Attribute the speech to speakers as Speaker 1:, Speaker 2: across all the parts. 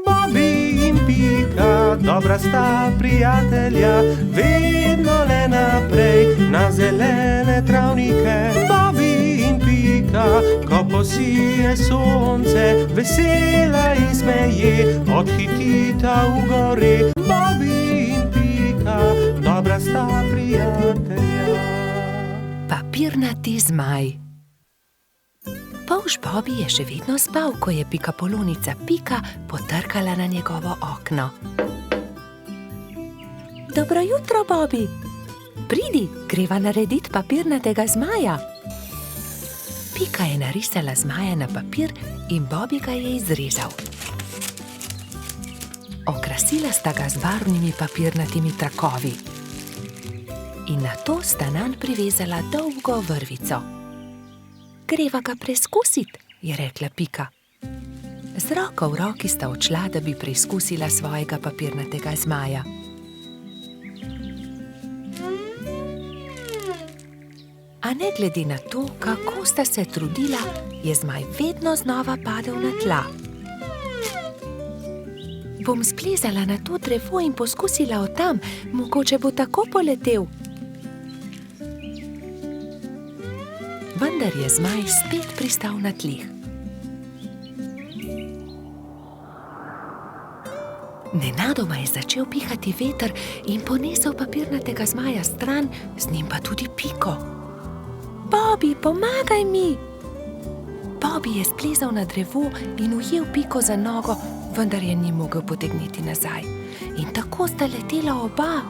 Speaker 1: Bobby in Pika, dobra sta prijatelja, vedno le naprej na zelene travnike. Bobby in Pika, ko posije sonce, vesela in smeje, odhitita v gori. Bobby in Pika, dobra sta prijatelja.
Speaker 2: Papirnati zmaj. Polž Bobby je še vedno spal, ko je Pikapolonica Pika potrkala na njegovo okno. Dobro jutro, Bobby. Pridi, greva narediti papirnatega zmaja. Pika je narisala zmaja na papir in Bobby ga je izrezal. Okrasila sta ga z barvnimi papirnatimi trakovi. In nato sta nanj privezala dolgo vrvico. Greva ga preizkusit, je rekla Pika. Z roko v roki sta odšla, da bi preizkusila svojega papirnatega zmaja. A ne glede na to, kako sta se trudila, je zmaj vedno znova padel na tla. Bom splezala na to drevo in poskusila od tam, mogoče bo tako poletel. Vendar je zmaj spet pristal na tleh. Nenadoma je začel pihati veter in ponesel papirnatega zmaja stran, z njim pa tudi Piko. Bobby, pomagaj mi! Bobby je splezal na drevo in ujel Piko za nogo, vendar je ni mogel potegniti nazaj. In tako sta letela oba.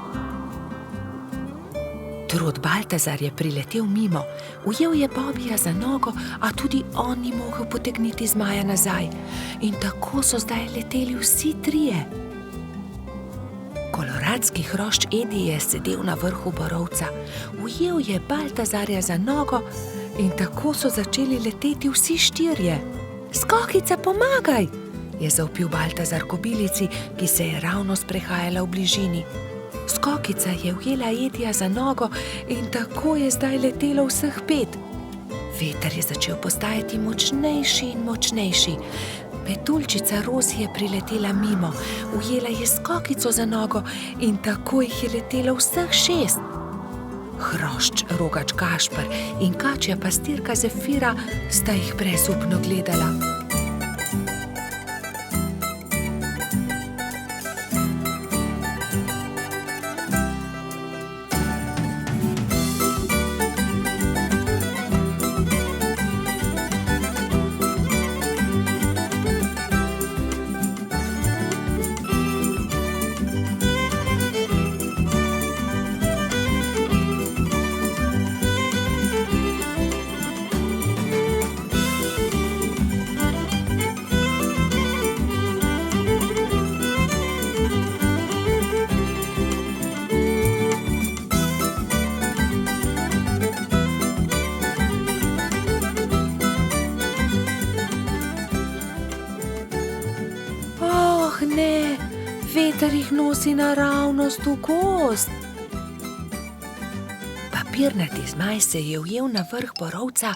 Speaker 2: Trud Baltazar je priletel mimo, ujel je Bobbyja za nogo, a tudi on ni mogel potegniti zmaja nazaj. In tako so zdaj leteli vsi trije. Koloradski hrošč Edi je sedel na vrhu borovca, ujel je Baltazarja za nogo in tako so začeli leteti vsi štirje. Skokica, pomagaj! Je zavpil Baltazar kobilici, ki se je ravno sprehajala v bližini. Skokica je ujela Edija za nogo in tako je zdaj letelo vseh 5. Veter je začel postajati močnejši in močnejši. Petuljčica Rozi je priletela mimo, ujela je Skokico za nogo in tako jih je letelo vseh 6. Hrošč Rogač Gašper in kačja pastirka Zefira sta jih brezupno gledala. Ne, veter jih nosi naravnost v gozd. Papirnati zmaj se je ujel na vrh borovca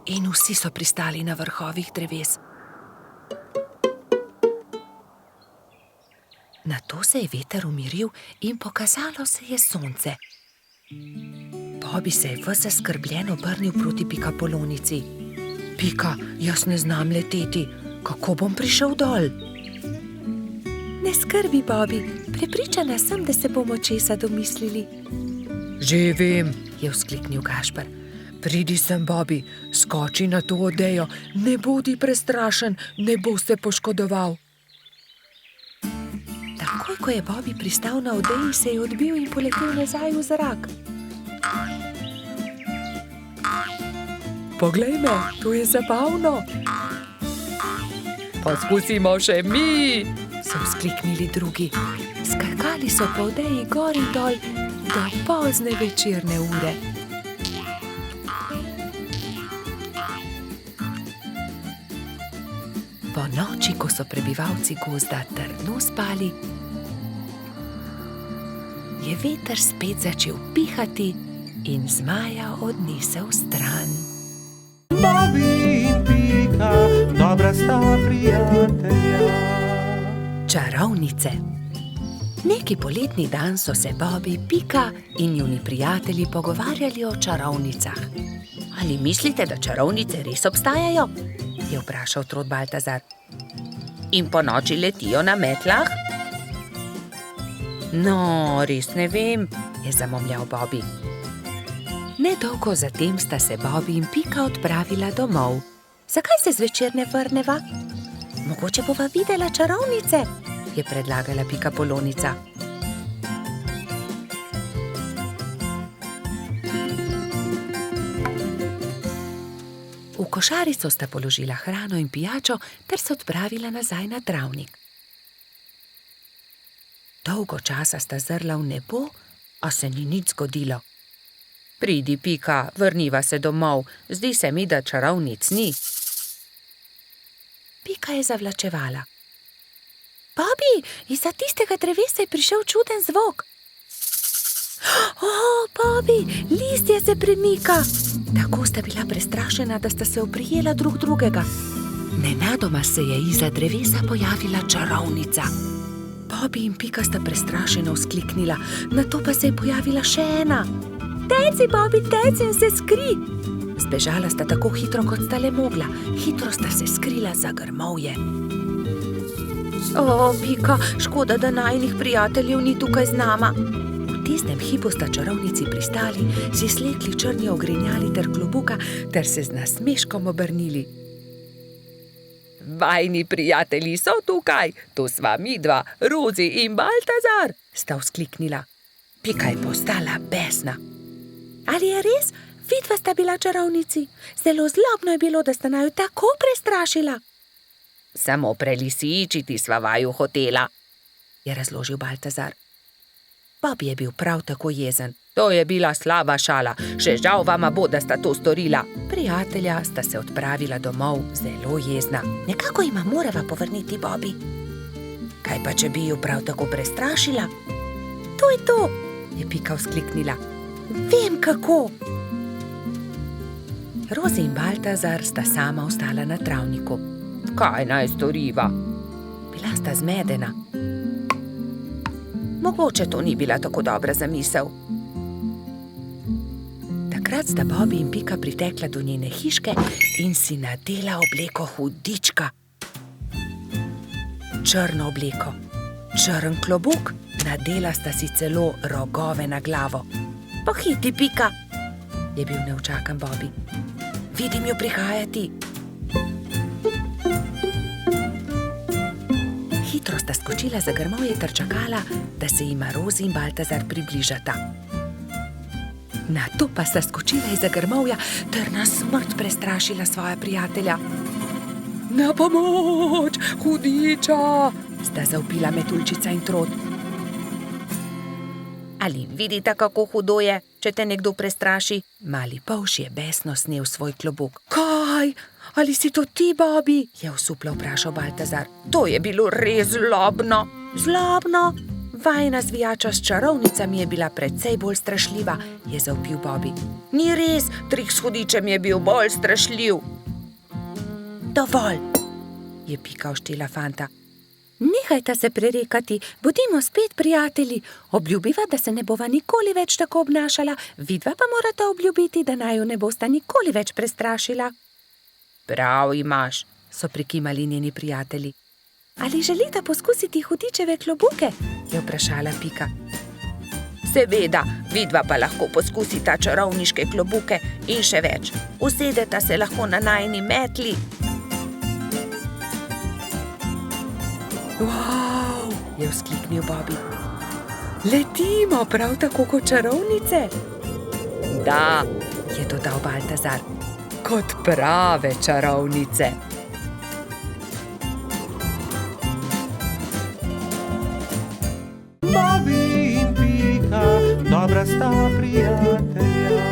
Speaker 2: in vsi so pristali na vrhovih dreves. Nato se je veter umiril in pokazalo se je sonce. Bobby se je ves zaskrbljen obrnil proti Pikapolonici. Pika, jaz ne znam leteti, kako bom prišel dol? Ne skrbi, Bobby, prepričana sem, da se bomo česa domislili. Že vem, je vzkliknil Gašper. Pridi sem, Bobby, skoči na to odejo, ne bodi prestrašen, ne bo se poškodoval. Takoj, ko je Bobby pristal na odeji, se je odbil in poletel nazaj v zrak. Poglej me, to je zabavno. Poskusimo še mi, so vzkliknili drugi. Skakali so po odeji gor in dol do pozne večerne ure. Po noči, ko so prebivalci gozda trdno spali, je veter spet začel pihati in zmaja odnesel stran.
Speaker 1: Bobby in Pika, dobra sta prijatelja.
Speaker 2: Čarovnice. Neki poletni dan so se Bobby, Pika in njuni prijatelji pogovarjali o čarovnicah. Ali mislite, da čarovnice res obstajajo? Je vprašal Trod Baltazar. In po noči letijo na metlah? No, res ne vem, je zamomljal Bobby. Nedolgo zatem sta se Bobby in Pika odpravila domov. Zakaj se zvečer ne vrneva? Mogoče bova videla čarovnice, je predlagala Pikapolonica. V košarico sta položila hrano in pijačo ter se odpravila nazaj na travnik. Dolgo časa sta zrla v nebo, a se ni nič zgodilo. Pridi, Pika, vrniva se domov, zdi se mi, da čarovnic ni. Pika je zavlačevala. Bobby, izza tistega drevesa je prišel čuden zvok. Bobby, listje se premika. Tako sta bila prestrašena, da sta se oprijela drug drugega. Nenadoma se je izza drevesa pojavila čarovnica. Bobby in Pika sta prestrašeno vzkliknila, nato pa se je pojavila še ena. Teci, Bobby, teci in se skri! Zbežala sta tako hitro, kot sta le mogla. Hitro sta se skrila za grmovje. Pika, škoda, da najinih prijateljev ni tukaj z nama. V tistem hipu sta čarovnici pristali, si slekli črni ogrinjali ter klobuka ter se z nasmeškom obrnili. Vajni prijatelji so tukaj, to sva midva, Rozi in Baltazar, sta vzkliknila. Pika je postala besna. Ali je res? Vidva sta bila čarovnici. Zelo zlobno je bilo, da sta naju tako prestrašila. Samo prelisičiti sva vaju hotela, je razložil Baltazar. Bobby je bil prav tako jezen. To je bila slaba šala, še žal vama bo, da sta to storila. Prijatelja sta se odpravila domov, zelo jezna. Nekako jima morava povrniti Bobby. Kaj pa, če bi ju prav tako prestrašila? To je to, je Pika vzkliknila. Vem kako. Rozi in Baltazar sta sama ostala na travniku. Kaj naj storiva? Bila sta zmedena. Mogoče to ni bila tako dobra zamisel. Takrat sta Bobby in Pika pritekla do njene hiške in si nadela obleko hudička. Črno obleko, črn klobuk, nadela sta si celo rogove na glavo. Pohiti, Pika, je bil neučakan Bobby. Vidim jo prihajati. Hitro sta skočila za grmovje ter čakala, da se jima Rozi in Baltazar približata. Nato pa sta skočila izza grmovja ter na smrt prestrašila svoja prijatelja. Na pomoč, hudiča, sta zavpila Metuljčica in Trod. Ali vidite, kako hudo je, če te nekdo prestraši? Mali polž je besno snel svoj klobuk. Kaj? Ali si to ti, Bobby? Je osuplo vprašal Baltazar. To je bilo res zlobno. Zlobno? Vajina zvijača s čarovnicami je bila precej bolj strašljiva, je zavpil Bobby. Ni res, trik s hudičem je bil bolj strašljiv. Dovolj, je Pika oštela fanta. Nehajta se prerekati, bodimo spet prijatelji. Obljubiva, da se ne bova nikoli več tako obnašala, vidva pa morata obljubiti, da naju ne bosta nikoli več prestrašila. Prav imaš, so prikimali njeni prijatelji. Ali želita poskusiti hudičeve klobuke? Je vprašala Pika. Seveda, vidva pa lahko poskusita čarovniške klobuke in še več. Usedeta se lahko na najini metli. Wow, je vzkliknil Bobby. Letimo prav tako kot čarovnice? Da, je dodal Baltazar, kot prave čarovnice.
Speaker 1: Bobby in Pika, dobra sta prijatelja.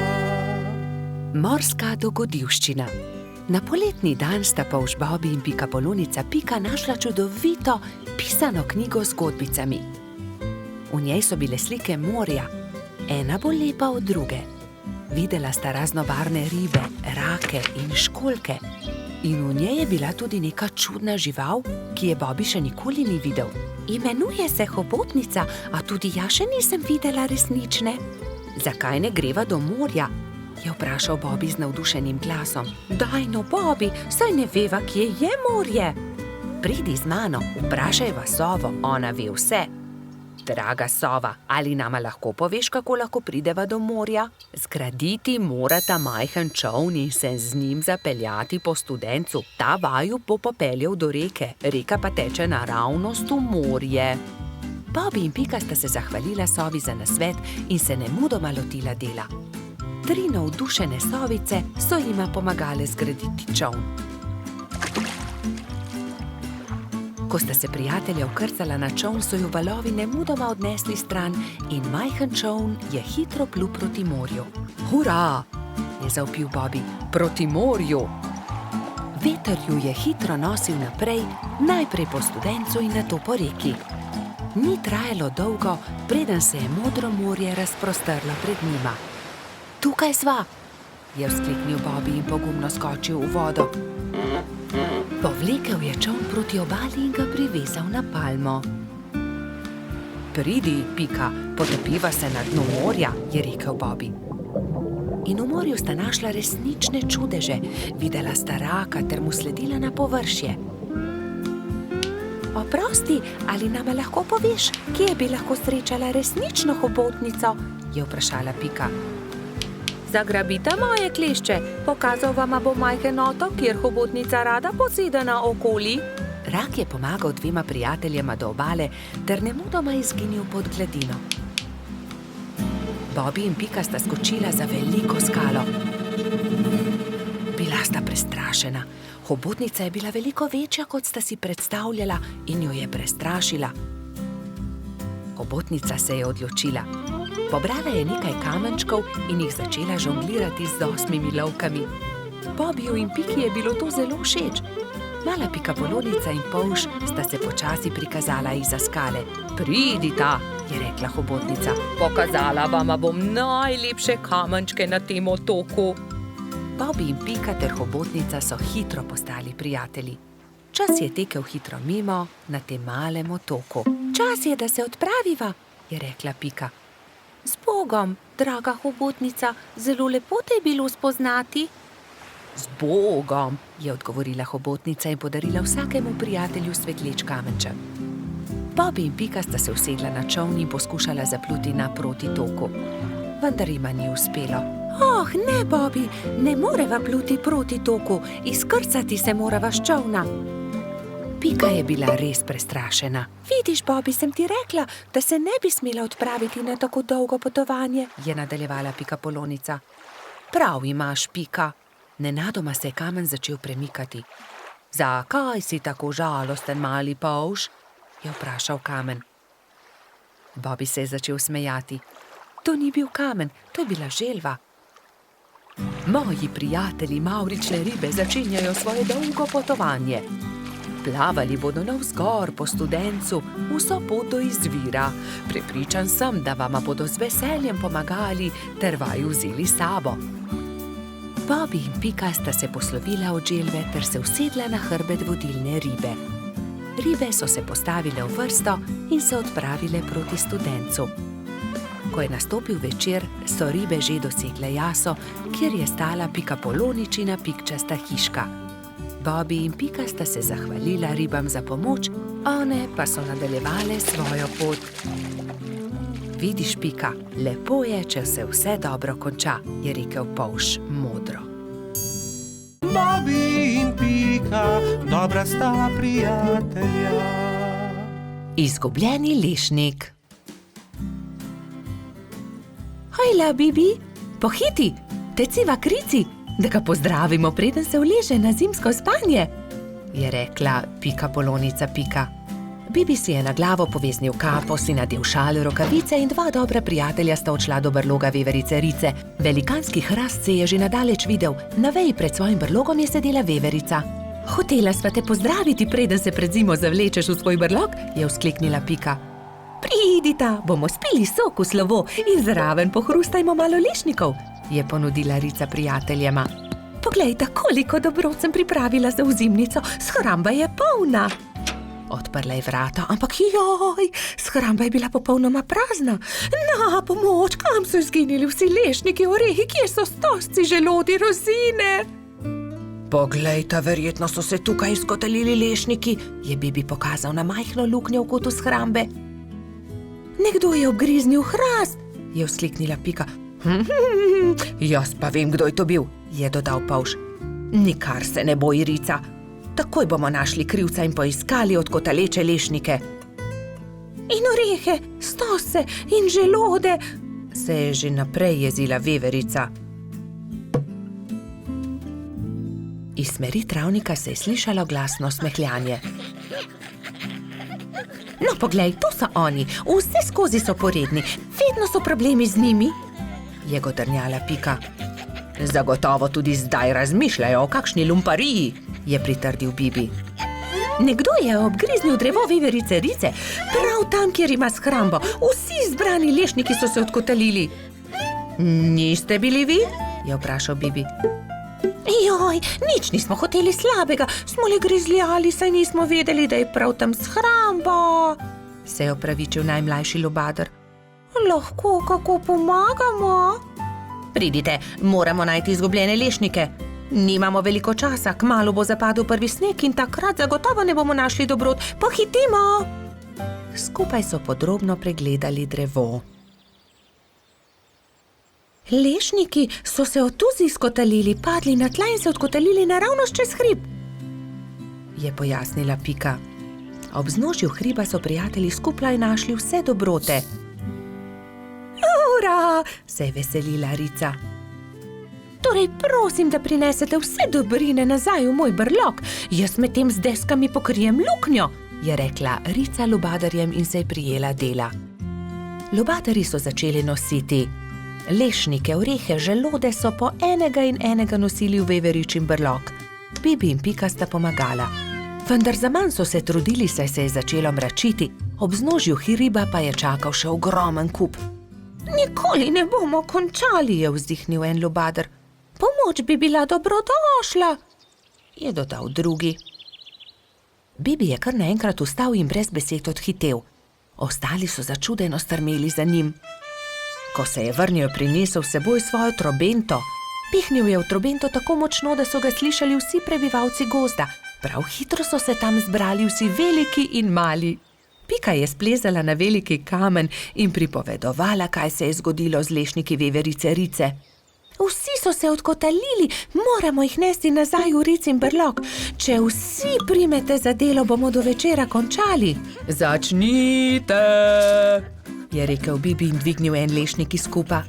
Speaker 2: Morska dogodivščina. Na poletni dan sta polž Bobby in Pikapolonica Pika našla čudovito pisano knjigo z zgodbicami. V njej so bile slike morja, ena bolj lepa od druge. Videla sta raznobarvne ribe, rake in školjke. In v njej je bila tudi neka čudna žival, ki je Bobby še nikoli ni videl. Imenuje se hobotnica, a tudi jaz še nisem videla resnične. Zakaj ne greva do morja? Je vprašal Bobby z navdušenim glasom. Daj no, Bobby, saj ne veva, kje je morje. Pridi z mano, vprašajva sovo, ona ve vse. Draga sova, ali nama lahko poveš, kako lahko prideva do morja? Zgraditi morata majhen čoln in se z njim zapeljati po studencu. Ta vaju bo popeljal do reke, reka pa teče naravnost v morje. Bobby in Pika sta se zahvalila sovi za nasvet in se nemudoma lotila dela. 3 navdušene sovice so jima pomagale zgraditi čoln. Ko sta se prijatelja vkrcala na čoln, so ju valovi nemudoma odnesli stran in majhen čoln je hitro plul proti morju. Hurra! Je zavpil Bobby. Proti morju! Veter ju je hitro nosil naprej, najprej po studencu in nato po reki. Ni trajalo dolgo, preden se je modro morje razprostrlo pred njima. Tukaj sva, je vzkliknil Bobby in pogumno skočil v vodo. Povlekel je čoln proti obali in ga privezal na palmo. Pridi, Pika, potopiva se na dnu morja, je rekel Bobby. In v morju sta našla resnične čudeže, videla sta raka ter mu sledila na površje. Oprosti, ali nama lahko poveš, kje bi lahko srečala resnično hobotnico? Je vprašala Pika. Zagrabita moje klešče, pokazal vama bo majhen otok, kjer hobotnica rada poseda naokoli. Rak je pomagal 2 prijateljema do obale ter nemudoma izginil pod gladino. Bobby in Pika sta skočila za veliko skalo. Bila sta prestrašena. Hobotnica je bila veliko večja, kot sta si predstavljala, in jo je prestrašila. Hobotnica se je odločila. Pobrala je nekaj kamenčkov in jih začela žonglirati z 8 lovkami. Bobbyju in Piki je bilo to zelo všeč. Mala pikapolonica in polž sta se počasi prikazala izza skale. Pridita, je rekla hobotnica. Pokazala vama bom najlepše kamenčke na tem otoku. Bobby in Pika ter hobotnica so hitro postali prijatelji. Čas je tekel hitro mimo na tem malem otoku. Čas je, da se odpraviva, je rekla Pika. Z Bogom, draga hobotnica, zelo lepo te je bilo spoznati. Z Bogom, je odgovorila hobotnica in podarila vsakemu prijatelju svetleč kamenček. Bobby in Pika sta se usedla na čoln in poskušala zapluti naproti toku. Vendar jima ni uspelo. Oh, ne, Bobby, ne moreva pluti proti toku, izkrcati se morava s čolna. Pika je bila res prestrašena. Vidiš, Bobby, sem ti rekla, da se ne bi smela odpraviti na tako dolgo potovanje, je nadaljevala pikapolonica. Prav imaš, Pika. Nenadoma se je kamen začel premikati. Zakaj si tako žalosten, mali polž? Je vprašal kamen. Bobby se je začel smejati. To ni bil kamen, to je bila želva. Moji prijatelji mavrične ribe začenjajo svoje dolgo potovanje. Plavali bodo navzgor po studencu, vso pot do izvira. Prepričan sem, da vama bodo z veseljem pomagali ter vaju vzeli s sabo. Bobby in Pika sta se poslovila od želve ter se usedla na hrbet vodilne ribe. Ribe so se postavile v vrsto in se odpravile proti studencu. Ko je nastopil večer, so ribe že dosegle jaso, kjer je stala pikapoloničina pikčasta hiška. Bobby in Pika sta se zahvalila ribam za pomoč, one pa so nadaljevale svojo pot. Vidiš, Pika, lepo je, če se vse dobro konča, je rekel polž modro.
Speaker 1: Bobby in Pika, dobra sta prijatelja.
Speaker 2: Izgubljeni lešnik. Hojla, Bibi, pohiti, teciva krici, da ga pozdravimo, preden se uleže na zimsko spanje, je rekla pikapolonica Pika. Bibi si je na glavo poveznil kapo, si nadel šal, rokavice in 2 dobra prijatelja sta odšla do brloga veverice Rice. Velikanski hrast se je že nadaleč videl, na veji pred svojim brlogom je sedela veverica. Hotela sva te pozdraviti, preden se pred zimo zavlečeš v svoj brlog, je vzkliknila Pika. Pridita, bomo spili sok v slovo in zraven pohrustajmo malo lešnikov, je ponudila Rica prijateljema. Poglejte, koliko dobrot sem pripravila za ozimnico, shramba je polna. Odprla je vrata, ampak joj, shramba je bila popolnoma prazna. Na pomoč, kam so izginili vsi lešniki, orehi, kje so stožci, želodi, rozine? Poglejte, verjetno so se tukaj izkotalili lešniki, je Bibi pokazal na majhno luknjo v kotu shrambe. Nekdo je obgriznil hrast, je vzkliknila Pika. Jaz pa vem, kdo je to bil, je dodal Polž. Nikar se ne boj, Rica. Takoj bomo našli krivca in poiskali odkotaleče lešnike. In orehe, stose in želode, se je že naprej jezila veverica. Iz smeri travnika se je slišalo glasno smehljanje. No, poglej, to so oni, vse skozi so poredni, vedno so problemi z njimi, je godrnjala Pika. Zagotovo tudi zdaj razmišljajo o kakšni lumpariji, je pritrdil Bibi. Nekdo je obgriznil drevo veverice Rice, prav tam, kjer ima shrambo. Vsi zbrani lešniki so se odkotalili. Niste bili vi? Je vprašal Bibi. Joj, nič nismo hoteli slabega, smo le grizljali, saj nismo vedeli, da je prav tam shramba, se je opravičil najmlajši lubadar. Lahko kako pomagamo? Pridite, moramo najti izgubljene lešnike. Nimamo veliko časa, kmalu bo zapadel prvi sneg in takrat zagotovo ne bomo našli dobrot. Pohitimo! Skupaj so podrobno pregledali drevo. Lešniki so se od tuzi izkotalili, padli na tla in se odkotalili naravnost čez hrib, je pojasnila Pika. Ob vznožju hriba so prijatelji skupaj našli vse dobrote. Ura, se je veselila Rica. Torej, prosim, da prinesete vse dobrine nazaj v moj brlog. Jaz medtem z deskami pokrijem luknjo, je rekla Rica lubadarjem in se je prijela dela. Lubadarji so začeli nositi lešnike, orehe, želode so po enega in enega nosili v veveričin brlog. Bibi in Pika sta pomagala. Vendar zaman so se trudili, saj se je začelo mračiti, ob vznožju hriba pa je čakal še ogromen kup. Nikoli ne bomo končali, je vzdihnil en lubadar. Pomoč bi bila dobrodošla, je dodal drugi. Bibi je kar naenkrat vstal in brez besed odhitel. Ostali so začudeno strmeli za njim. Ko se je vrnil, je prinesel s seboj svojo trobento. Pihnil je v trobento tako močno, da so ga slišali vsi prebivalci gozda. Prav hitro so se tam zbrali vsi veliki in mali. Pika je splezala na veliki kamen in pripovedovala, kaj se je zgodilo z lešniki veverice Rice. Vsi so se odkotalili, moramo jih nesti nazaj v Ricin brlog. Če vsi primete za delo, bomo do večera končali. Začnite, je rekel Bibi in dvignil en lešnik iz kupa.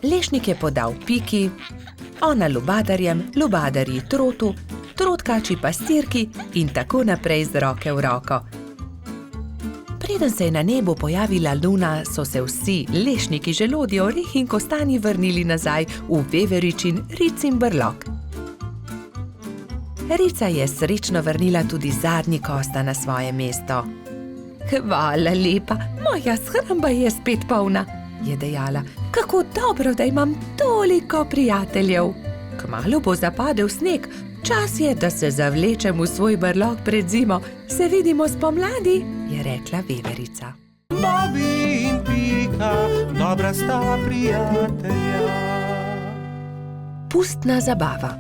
Speaker 2: Lešnik je podal Piki, ona lubadarjem, lubadarji trotu, trotkači pastirki in tako naprej z roke v roko. Preden se je na nebu pojavila luna, so se vsi lešniki, želodje, orehi in kostanji vrnili nazaj v veveričin Ricin brlog. Rica je srečno vrnila tudi zadnji kosta na svoje mesto. Hvala lepa, moja shramba je spet polna, je dejala. Kako dobro, da imam toliko prijateljev. Kmalu bo zapadel sneg, čas je, da se zavlečem v svoj brlog pred zimo. Se vidimo spomladi, je rekla veverica.
Speaker 1: Bobby in Pika, dobra sta prijatelja.
Speaker 2: Pustna zabava.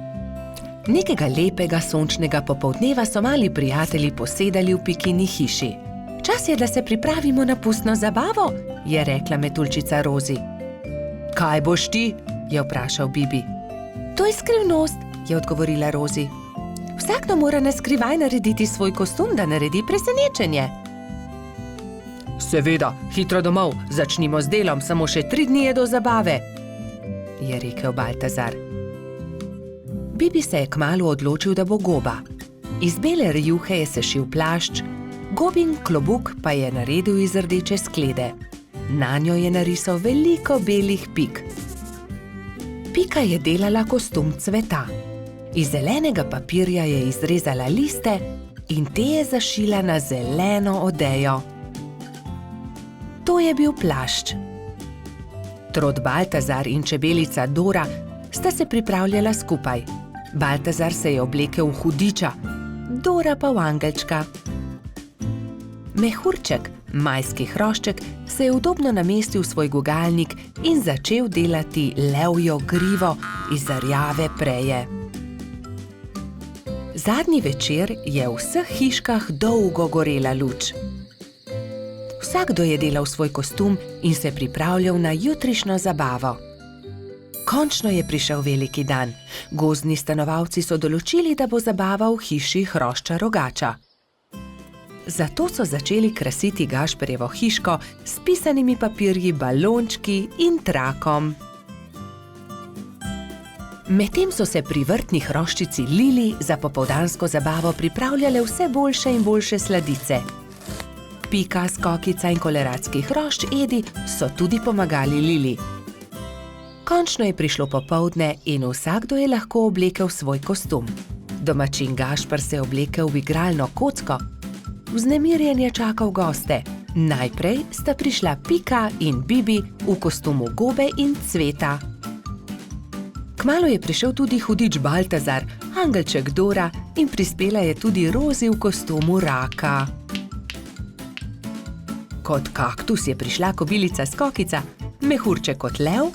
Speaker 2: Nekega lepega sončnega popoldneva so mali prijatelji posedali v Pikini hiši. Čas je, da se pripravimo na pustno zabavo, je rekla metuljčica Rozi. Kaj boš ti? Je vprašal Bibi. To je skrivnost, je odgovorila Rozi. Vsakdo mora na skrivaj narediti svoj kostum, da naredi presenečenje. Seveda, hitro domov, začnimo z delom, samo še 3 dni je do zabave, je rekel Baltazar. Bibi se je kmalu odločil, da bo goba. Iz bele rjuhe je sešil plašč, gobin klobuk pa je naredil iz rdeče sklede. Nanjo je narisal veliko belih pik. Pika je delala kostum cveta. Iz zelenega papirja je izrezala liste in te je zašila na zeleno odejo. To je bil plašč. Trod Baltazar in čebelica Dora sta se pripravljala skupaj. Baltazar se je oblekel v hudiča, Dora pa v angelčka. Mehurček, majski hrošček, se je udobno namestil v svoj gugalnik in začel delati levjo grivo iz rjave preje. Zadnji večer je v vseh hiškah dolgo gorela luč. Vsakdo je delal svoj kostum in se pripravljal na jutrišnjo zabavo. Končno je prišel veliki dan. Gozdni stanovalci so določili, da bo zabava v hiši hrošča Rogača. Zato so začeli krasiti Gašperjevo hiško s pisanimi papirji, balončki in trakom. Medtem so se pri vrtni hroščici Lili za popoldansko zabavo pripravljale vse boljše in boljše sladice. Pika, Skokica in koleratski hrošč Edi so tudi pomagali Lili. Končno je prišlo popoldne in vsakdo je lahko oblekel svoj kostum. Domačin Gašper se je oblekel v igralno kocko. Vznemirjen je čakal goste. Najprej sta prišla Pika in Bibi v kostumu gobe in cveta. Kmalu je prišel tudi hudič Baltazar, angelček Dora in prispela je tudi Rozi v kostumu raka. Kot kaktus je prišla kobilica Skokica, mehurček kot lev,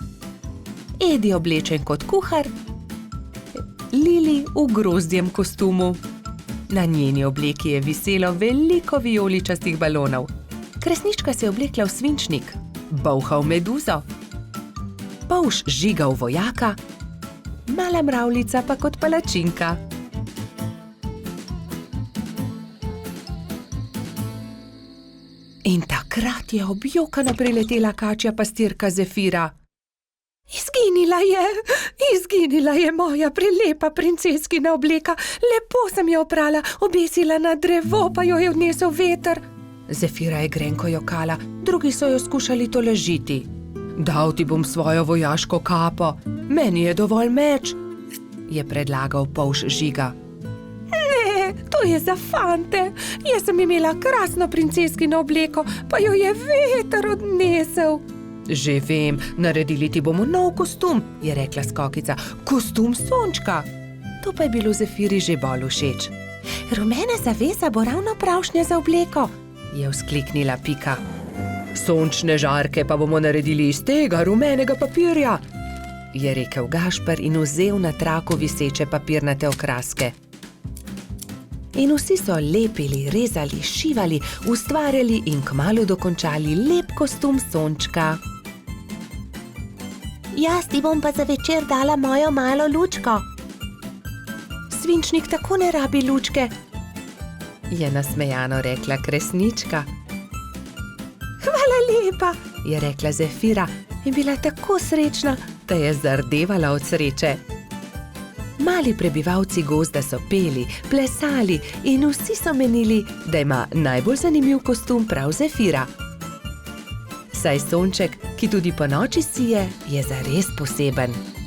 Speaker 2: Edi oblečen kot kuhar, Lili v grozdjem kostumu. Na njeni obleki je viselo veliko vijoličastih balonov. Kresnička se je oblekla v svinčnik, Bolha v meduzo, Polž Žiga v vojaka, Mala mravljica pa kot palačinka. In takrat je objokano priletela kačja pastirka Zefira. Izginila je moja prelepa princeskina obleka. Lepo sem jo oprala, obesila na drevo, pa jo je odnesel veter. Zefira je grenko jokala, drugi so jo skušali tolažiti. Dal ti bom svojo vojaško kapo, meni je dovolj meč, je predlagal Polž Žiga. Ne, to je za fante. Jaz sem imela krasno princeskino obleko, pa jo je veter odnesel. Že vem, naredili ti bomo nov kostum, je rekla Skokica. Kostum sončka. To pa je bilo Zefiri že bolj všeč. Rumena zavesa bo ravno pravšnja za obleko, je vzkliknila Pika. Sončne žarke pa bomo naredili iz tega rumenega papirja, je rekel Gašper in vzel na traku viseče papirnate okraske. In vsi so lepili, rezali, šivali, ustvarjali in kmalu dokončali lep kostum sončka. Jaz ti bom pa za večer dala mojo malo lučko. Svinčnik tako ne rabi lučke, je nasmejano rekla Kresnička. Hvala lepa, je rekla Zefira in bila tako srečna, da je zardevala od sreče. Mali prebivalci gozda so peli, plesali in vsi so menili, da ima najbolj zanimiv kostum prav Zefira. Saj sonček, ki tudi ponoči sije, je zares poseben.